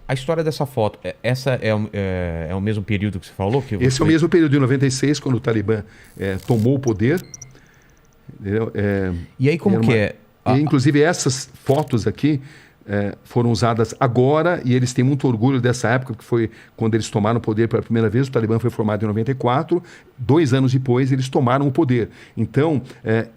A história dessa foto, essa é o mesmo período que você falou? Esse é o mesmo período de 96, quando o Talibã tomou o poder. Entendeu? E aí como que é? E, inclusive essas fotos aqui foram usadas agora, e eles têm muito orgulho dessa época, que foi quando eles tomaram o poder pela primeira vez. O Talibã foi formado em 94, 2 anos depois eles tomaram o poder. Então,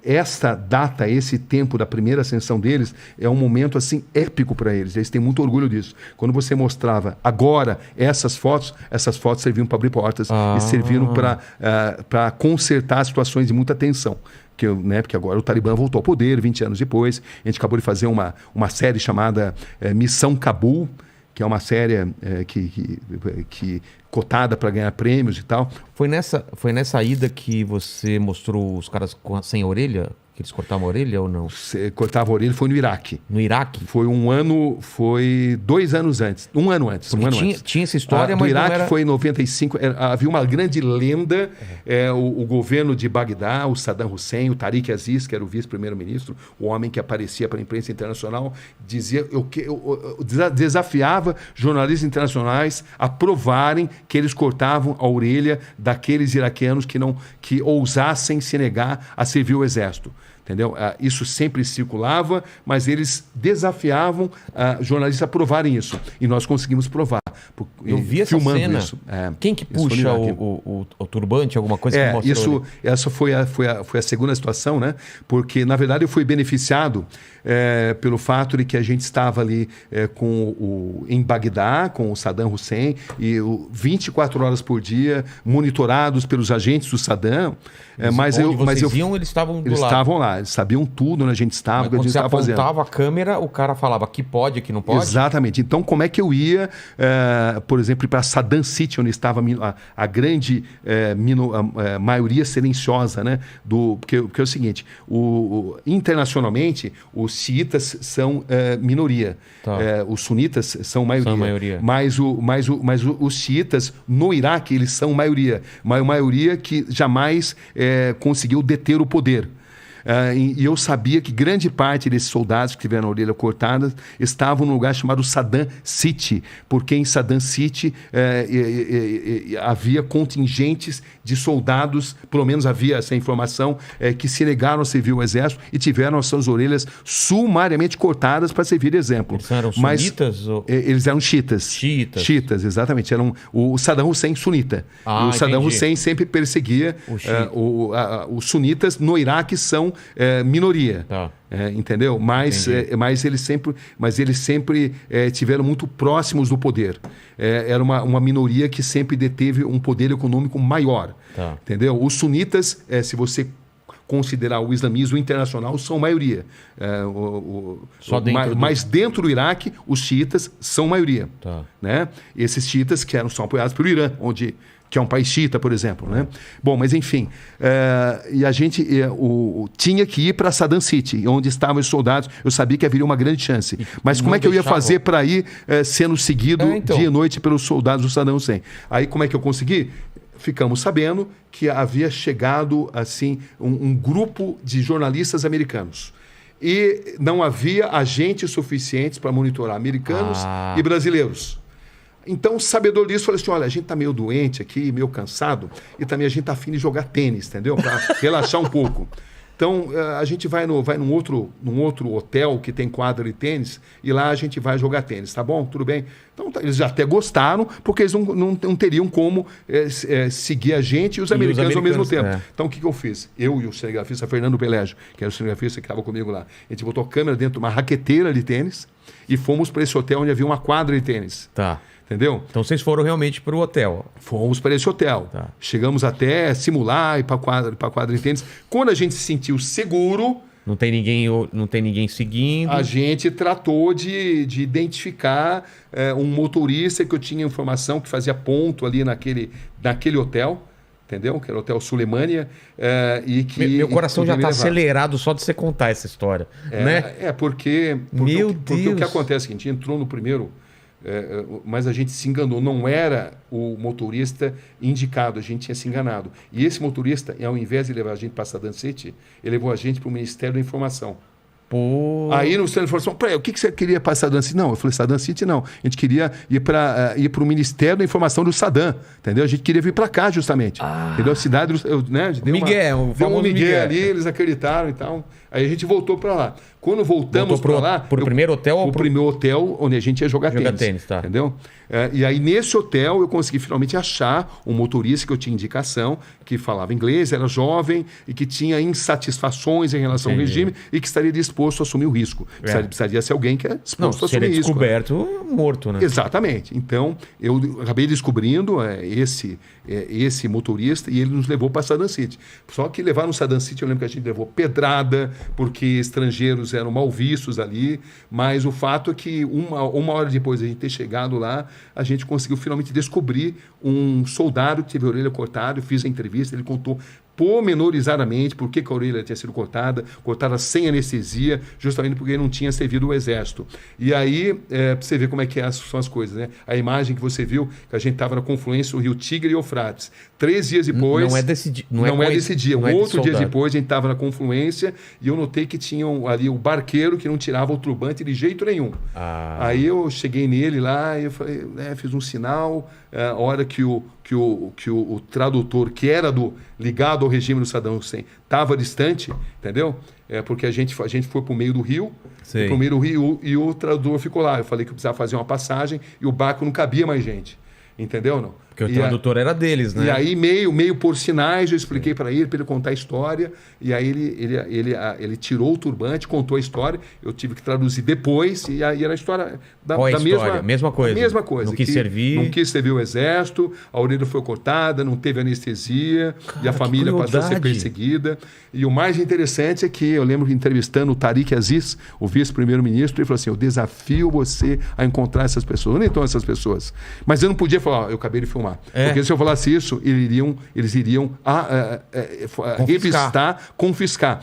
essa data, esse tempo da primeira ascensão deles, é um momento assim épico para eles. Eles têm muito orgulho disso. Quando você mostrava agora essas fotos serviam para abrir portas e serviram para consertar situações de muita tensão. Porque agora o Talibã voltou ao poder 20 anos depois. A gente acabou de fazer uma série chamada Missão Cabul, que é uma série que cotada para ganhar prêmios e tal. Foi nessa ida que você mostrou os caras sem orelha? Que eles cortavam a orelha ou não? Cortava a orelha, foi no Iraque. No Iraque? Foi 2 anos antes. Um ano antes. Tinha essa história, mas do Iraque não era... foi em 95. Havia uma grande lenda. O governo de Bagdá, o Saddam Hussein, o Tariq Aziz, que era o vice-primeiro-ministro, o homem que aparecia para a imprensa internacional, desafiava jornalistas internacionais a provarem que eles cortavam a orelha daqueles iraquianos que ousassem se negar a servir o exército. Entendeu? Isso sempre circulava, mas eles desafiavam jornalistas a provarem isso. E nós conseguimos provar. Eu vi essa cena. Isso. Quem que puxa o turbante, alguma coisa que mostrou? Essa foi a segunda situação, né? Porque, na verdade, eu fui beneficiado pelo fato de que a gente estava ali em Bagdá, com o Saddam Hussein, e 24 horas por dia, monitorados pelos agentes do Saddam. Eles estavam do lado. Eles estavam lá, eles sabiam tudo onde a gente estava, o que a gente estava fazendo. Quando você apontava a câmera, o cara falava aqui pode, aqui não pode? Exatamente. Então, como é que eu ia, por exemplo, para Saddam City, onde estava a grande maioria silenciosa, né? Porque é o seguinte, internacionalmente, os xiitas são minoria. Tá. Os sunitas são maioria. Mas os xiitas, no Iraque, eles são maioria. Maioria que jamais conseguiu deter o poder. E eu sabia que grande parte desses soldados que tiveram a orelha cortada estavam num lugar chamado Saddam City, porque em Saddam City havia contingentes de soldados, pelo menos havia essa informação, que se negaram a servir o exército e tiveram as suas orelhas sumariamente cortadas para servir de exemplo. Eles eram sunitas? Eles eram xiitas. Xiitas, exatamente. O Saddam Hussein sunita. O Saddam Hussein sempre perseguia os sunitas. No Iraque são minoria. Tá. Entendeu? Mas eles sempre tiveram muito próximos do poder. Era uma minoria que sempre deteve um poder econômico maior. Tá. Entendeu? Os sunitas, se você considerar o islamismo internacional, são maioria. Mas dentro do Iraque, os xiitas são maioria. Tá. Né? Esses xiitas são apoiados pelo Irã, que é um país xiita, por exemplo. Né? Bom, mas enfim, e a gente tinha que ir para Saddam City, onde estavam os soldados. Eu sabia que haveria uma grande chance. Mas como é que eu ia fazer para ir sendo seguido dia e noite pelos soldados do Saddam Hussein? Aí como é que eu consegui? Ficamos sabendo que havia chegado assim um grupo de jornalistas americanos. E não havia agentes suficientes para monitorar americanos e brasileiros. Então, sabedor disso, falei assim, olha, a gente está meio doente aqui, meio cansado, e também a gente está afim de jogar tênis, entendeu? Para relaxar um pouco. Então, a gente vai num outro hotel que tem quadra de tênis, e lá a gente vai jogar tênis, tá bom? Tudo bem? Então, eles até gostaram, porque eles não teriam como seguir a gente e os americanos ao mesmo tempo. Então, o que eu fiz? Eu e o cinegrafista Fernando Pelégio, que era o cinegrafista que estava comigo lá, a gente botou a câmera dentro de uma raqueteira de tênis e fomos para esse hotel onde havia uma quadra de tênis. Tá. Entendeu? Então vocês foram realmente para o hotel? Fomos para esse hotel. Tá. Chegamos até simular ir para a quadra de tênis. Quando a gente se sentiu seguro... Não tem ninguém seguindo? A gente tratou de identificar um motorista que eu tinha informação que fazia ponto ali naquele hotel. Entendeu? Que era o Hotel Sulemânia. Meu coração já está acelerado só de você contar essa história. Né? Porque o que acontece é que a gente entrou no primeiro... mas a gente se enganou, não era o motorista indicado, a gente tinha se enganado. E esse motorista, ao invés de levar a gente para Saddam City, ele levou a gente para o Ministério da Informação, Pô. Aí no Stanley falou assim, o que você queria para Saddam City? Não, eu falei, Saddam City não. A gente queria ir para o Ministério da Informação do Saddam, entendeu? A gente queria vir para cá justamente. Entendeu? A cidade, Miguel, o famoso Miguel ali, eles acreditaram e tal. Aí a gente voltou para lá. Quando voltamos para lá... Pro primeiro hotel? O primeiro hotel onde a gente ia jogar tênis. Tá. Entendeu? E aí nesse hotel eu consegui finalmente achar um motorista que eu tinha indicação, que falava inglês, era jovem e que tinha insatisfações em relação ao regime e que estaria disposto a assumir o risco. Precisaria ser alguém que é disposto a assumir risco. Descoberto, morto, né? Exatamente. Então eu acabei descobrindo esse motorista e ele nos levou para Saddam City. Só que levar no Saddam City, eu lembro que a gente levou pedrada, porque estrangeiros eram mal vistos ali, mas o fato é que uma hora depois de a gente ter chegado lá, a gente conseguiu finalmente descobrir um soldado que teve a orelha cortada. Eu fiz a entrevista, ele contou pormenorizadamente por que a orelha tinha sido cortada sem anestesia, justamente porque ele não tinha servido o exército. E aí, para você ver como é que são as coisas, né? A imagem que você viu, que a gente estava na confluência do rio Tigre e Eufrates. 3 dias depois... Não é desse dia. Não é desse dia. Outro dia depois, a gente estava na confluência e eu notei que tinha ali o barqueiro que não tirava o turbante de jeito nenhum. Aí eu cheguei nele lá e eu falei, fiz um sinal, a hora que o tradutor, que era ligado ao regime do Saddam Hussein, estava distante, entendeu? Porque a gente foi para o meio do rio, e o tradutor ficou lá. Eu falei que eu precisava fazer uma passagem e o barco não cabia mais gente. Entendeu ou não? Porque o tradutor era deles, né? E aí, meio por sinais, eu expliquei para ele contar a história. E aí ele tirou o turbante, contou a história. Eu tive que traduzir depois. E aí era a história da mesma coisa. A mesma coisa. Não quis servir. Não quis servir o exército, a orelha foi cortada, não teve anestesia. E a família passou a ser perseguida. E o mais interessante é que eu lembro entrevistando o Tariq Aziz, o vice-primeiro-ministro, ele falou assim, eu desafio você a encontrar essas pessoas. Onde estão essas pessoas? Mas eu não podia falar, eu acabei de filmar. Porque se eu falasse isso, eles iriam revistar, confiscar.